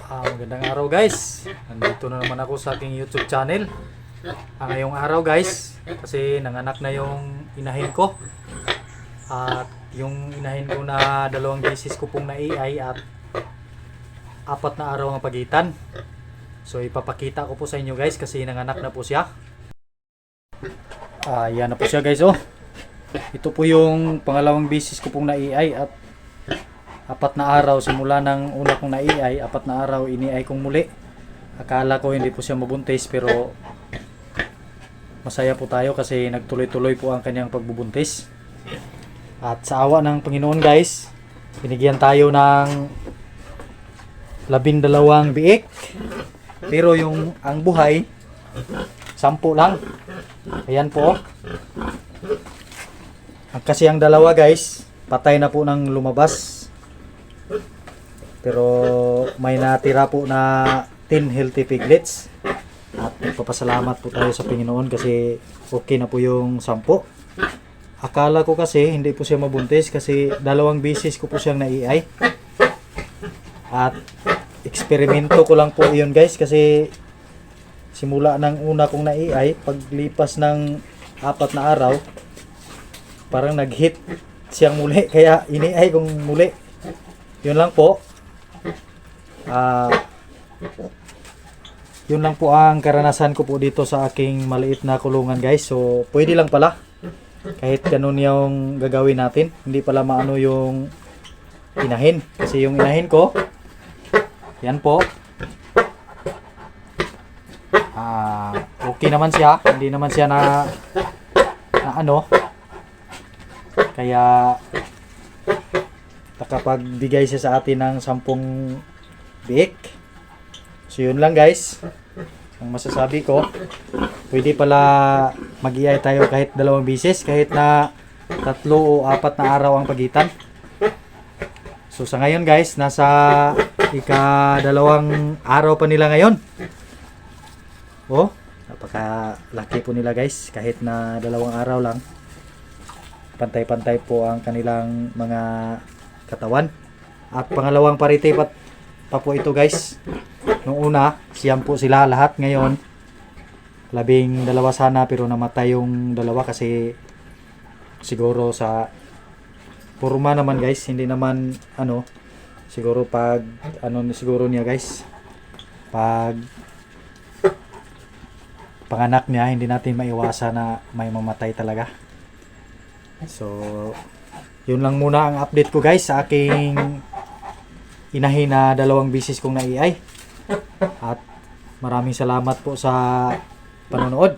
Magandang araw guys. Nandito na naman ako sa aking YouTube channel. Ngayong araw guys, kasi nanganak na yung inahin ko. At yung inahin ko na 2 beses ko pong naiay at 4 na araw ang pagitan. So ipapakita ko po sa inyo guys kasi nanganak na po siya. Yan na po siya guys oh. Ito po yung pangalawang beses ko pong naiay at 4 na araw simula ng una kong naiay, 4 na araw iniay kong muli. Akala ko hindi po siya mabuntis pero masaya po tayo kasi nagtuloy-tuloy po ang kanyang pagbubuntis. At sa awa ng Panginoon guys, binigyan tayo ng 12 biik. Pero yung ang buhay 10 lang. Ayan po. Kasi ang dalawa guys, patay na po ng lumabas. Pero may natira po na 10 healthy piglets. At nagpapasalamat po tayo sa Panginoon kasi okay na po yung 10. Akala ko kasi hindi po siya mabuntis kasi 2 beses ko po siyang naiay. At eksperimento ko lang po yun guys kasi simula ng una kong naiay, paglipas ng 4 na araw, parang nag-hit siyang muli kaya iniay kong muli. Yun lang po. Yun lang po ang karanasan ko po dito sa aking maliit na kulungan guys. So pwede lang pala kahit ganun yung gagawin natin, hindi pala maano yung inahin kasi yung inahin ko yan po, okay naman siya, hindi naman siya na ano, kaya nakapagbigay siya sa atin ng 10 biik. So yun lang guys ang masasabi ko. Pwede pala mag-iay tayo kahit 2 beses, kahit na 3 o 4 na araw ang pagitan. So sa ngayon guys, nasa ika-2 araw pa nila ngayon. Oh, napaka-laki po nila guys, kahit na 2 araw lang. Pantay-pantay po ang kanilang mga katawan. At pangalawang parite pa po ito guys. Nung una, siyam po sila lahat. Ngayon, 12 sana pero namatay yung 2 kasi siguro sa forma naman guys. Hindi naman ano, siguro pag ano siguro niya guys. Pag panganak niya, hindi natin maiwasan na may mamatay talaga. So, yun lang muna ang update ko guys sa aking inahin na 2 beses kong naiay. At maraming salamat po sa panonood.